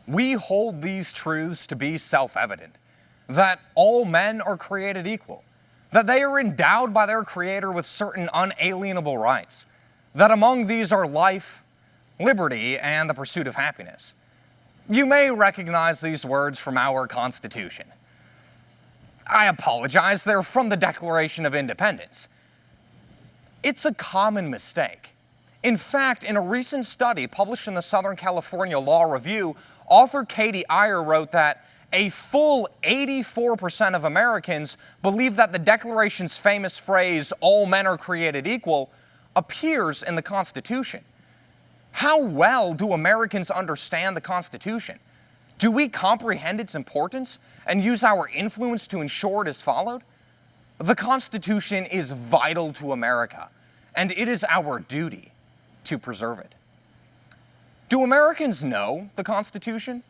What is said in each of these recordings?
We hold these truths to be self-evident, that all men are created equal, that they are endowed by their Creator with certain unalienable rights, that among these are life, liberty, and the pursuit of happiness. You may recognize these words from our Constitution. I apologize, they're from the Declaration of Independence. It's a common mistake. In fact, in a recent study published in the Southern California Law Review, author Katie Iyer wrote that a full 84% of Americans believe that the Declaration's famous phrase, "all men are created equal," appears in the Constitution. How well do Americans understand the Constitution? Do we comprehend its importance and use our influence to ensure it is followed? The Constitution is vital to America, and it is our duty to preserve it. Do Americans know the Constitution?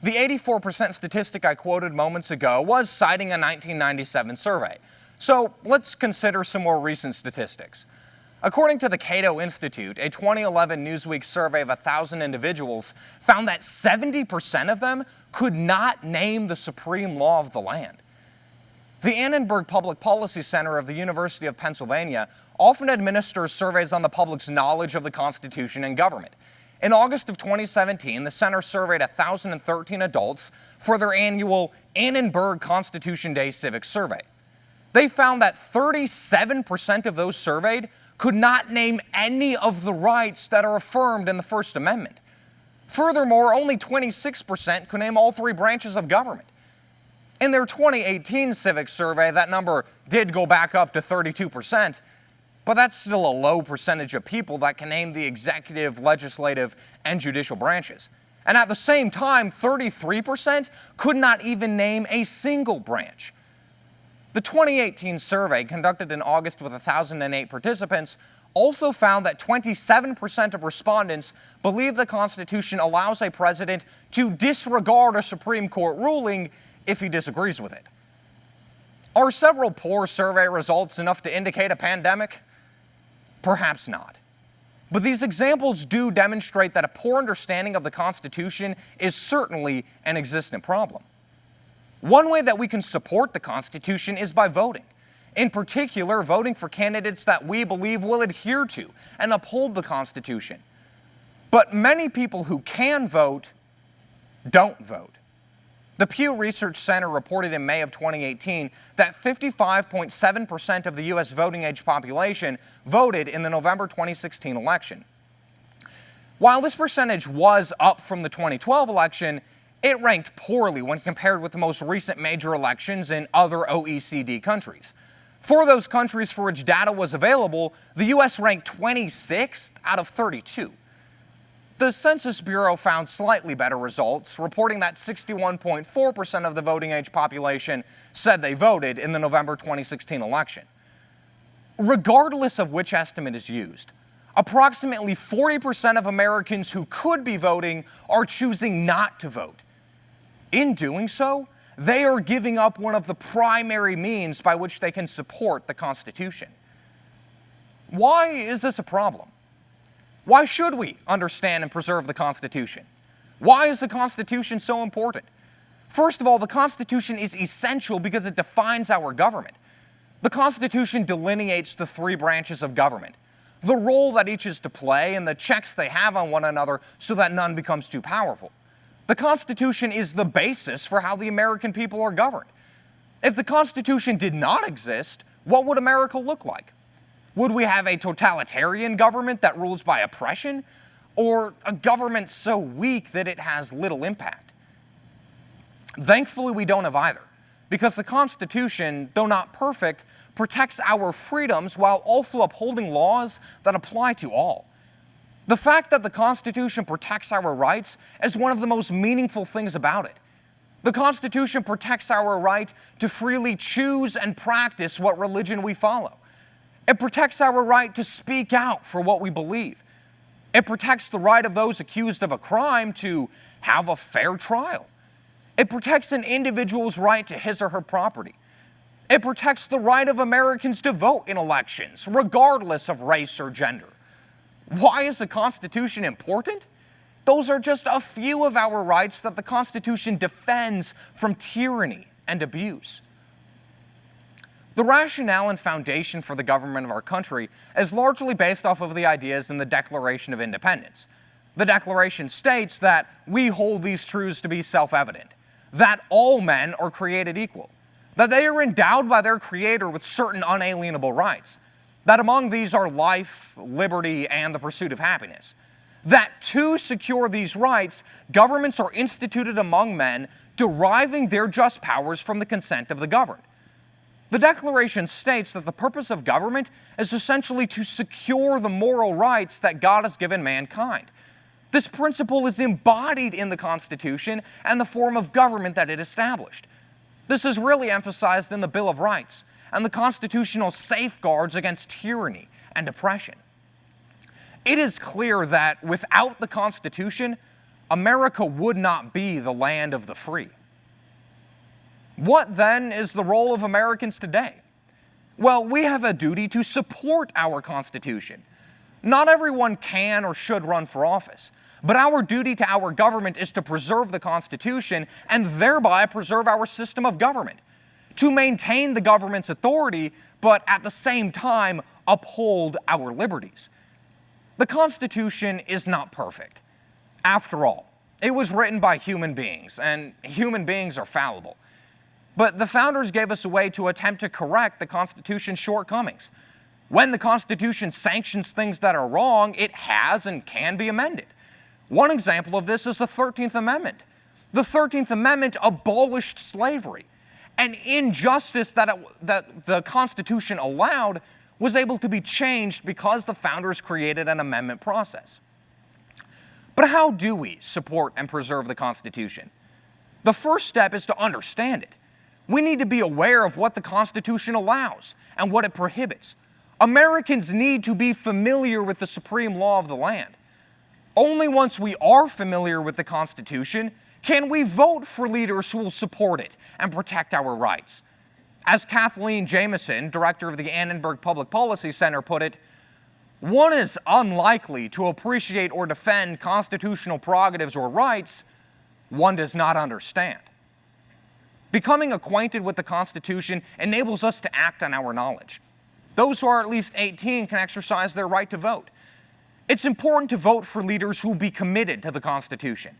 The 84% statistic I quoted moments ago was citing a 1997 survey. So let's consider some more recent statistics. According to the Cato Institute, a 2011 Newsweek survey of 1,000 individuals found that 70% of them could not name the supreme law of the land. The Annenberg Public Policy Center of the University of Pennsylvania often administers surveys on the public's knowledge of the Constitution and government. In August of 2017, the center surveyed 1,013 adults for their annual Annenberg Constitution Day Civic Survey. They found that 37% of those surveyed could not name any of the rights that are affirmed in the First Amendment. Furthermore, only 26% could name all three branches of government. In their 2018 civic survey, that number did go back up to 32%, but that's still a low percentage of people that can name the executive, legislative, and judicial branches. And at the same time, 33% could not even name a single branch. The 2018 survey, conducted in August with 1,008 participants, also found that 27% of respondents believe the Constitution allows a president to disregard a Supreme Court ruling if he disagrees with it. Are several poor survey results enough to indicate a pandemic? Perhaps not. But these examples do demonstrate that a poor understanding of the Constitution is certainly an existent problem. One way that we can support the Constitution is by voting. In particular, voting for candidates that we believe will adhere to and uphold the Constitution. But many people who can vote don't vote. The Pew Research Center reported in May of 2018 that 55.7% of the U.S. voting age population voted in the November 2016 election. While this percentage was up from the 2012 election, it ranked poorly when compared with the most recent major elections in other OECD countries. For those countries for which data was available, the U.S. ranked 26th out of 32. The Census Bureau found slightly better results, reporting that 61.4% of the voting age population said they voted in the November 2016 election. Regardless of which estimate is used, approximately 40% of Americans who could be voting are choosing not to vote. In doing so, they are giving up one of the primary means by which they can support the Constitution. Why is this a problem? Why should we understand and preserve the Constitution? Why is the Constitution so important? First of all, the Constitution is essential because it defines our government. The Constitution delineates the three branches of government, the role that each is to play, and the checks they have on one another so that none becomes too powerful. The Constitution is the basis for how the American people are governed. If the Constitution did not exist, what would America look like? Would we have a totalitarian government that rules by oppression, or a government so weak that it has little impact? Thankfully, we don't have either, because the Constitution, though not perfect, protects our freedoms while also upholding laws that apply to all. The fact that the Constitution protects our rights is one of the most meaningful things about it. The Constitution protects our right to freely choose and practice what religion we follow. It protects our right to speak out for what we believe. It protects the right of those accused of a crime to have a fair trial. It protects an individual's right to his or her property. It protects the right of Americans to vote in elections, regardless of race or gender. Why is the Constitution important? those are just a few of our rights that the Constitution defends from tyranny and abuse. The rationale and foundation for the government of our country is largely based off of the ideas in the Declaration of Independence. The Declaration states that we hold these truths to be self-evident, that all men are created equal, that they are endowed by their Creator with certain unalienable rights, that among these are life, liberty, and the pursuit of happiness, that to secure these rights, governments are instituted among men, deriving their just powers from the consent of the governed. The Declaration states that the purpose of government is essentially to secure the moral rights that God has given mankind. This principle is embodied in the Constitution and the form of government that it established. This is really emphasized in the Bill of Rights and the constitutional safeguards against tyranny and oppression. It is clear that without the Constitution, America would not be the land of the free. What then is the role of Americans today? Well, we have a duty to support our Constitution. Not everyone can or should run for office, but our duty to our government is to preserve the Constitution and thereby preserve our system of government, to maintain the government's authority, but at the same time uphold our liberties. The Constitution is not perfect. After all, it was written by human beings, and human beings are fallible. But the founders gave us a way to attempt to correct the Constitution's shortcomings. When the Constitution sanctions things that are wrong, it has and can be amended. One example of this is the 13th Amendment. The 13th Amendment abolished slavery. An injustice that the Constitution allowed was able to be changed because the founders created an amendment process. But how do we support and preserve the Constitution? The first step is to understand it. We need to be aware of what the Constitution allows and what it prohibits. Americans need to be familiar with the supreme law of the land. Only once we are familiar with the Constitution can we vote for leaders who will support it and protect our rights. As Kathleen Jamieson, director of the Annenberg Public Policy Center, put it, one is unlikely to appreciate or defend constitutional prerogatives or rights one does not understand. Becoming acquainted with the Constitution enables us to act on our knowledge. Those who are at least 18 can exercise their right to vote. It's important to vote for leaders who will be committed to the Constitution.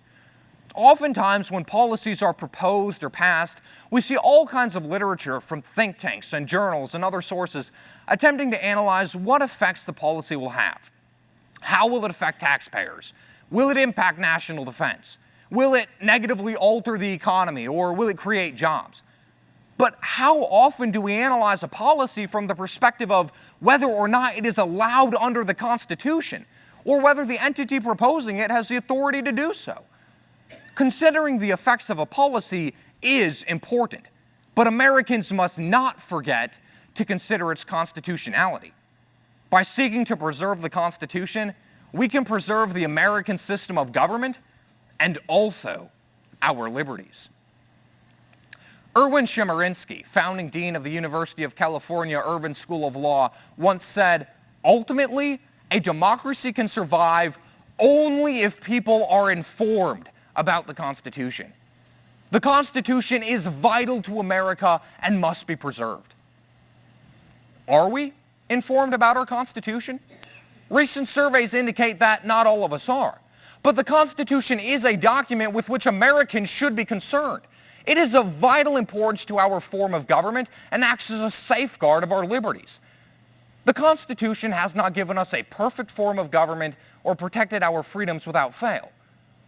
Oftentimes, when policies are proposed or passed, we see all kinds of literature from think tanks and journals and other sources attempting to analyze what effects the policy will have. How will it affect taxpayers? Will it impact national defense? Will it negatively alter the economy, or will it create jobs? But how often do we analyze a policy from the perspective of whether or not it is allowed under the Constitution, or whether the entity proposing it has the authority to do so? Considering the effects of a policy is important, but Americans must not forget to consider its constitutionality. By seeking to preserve the Constitution, we can preserve the American system of government and also our liberties. Erwin Chemerinsky, founding dean of the University of California Irvine School of Law, once said, "Ultimately, a democracy can survive only if people are informed about the Constitution. The Constitution is vital to America and must be preserved." Are we informed about our Constitution? Recent surveys indicate that not all of us are. But the Constitution is a document with which Americans should be concerned. It is of vital importance to our form of government and acts as a safeguard of our liberties. The Constitution has not given us a perfect form of government or protected our freedoms without fail.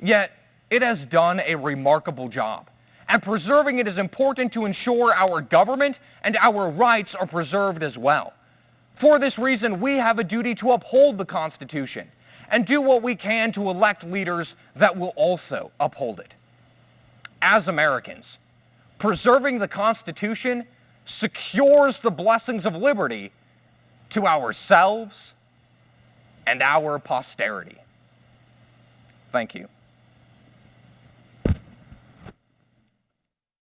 Yet, it has done a remarkable job. And preserving it is important to ensure our government and our rights are preserved as well. For this reason, we have a duty to uphold the Constitution and do what we can to elect leaders that will also uphold it. As Americans, preserving the Constitution secures the blessings of liberty to ourselves and our posterity. Thank you.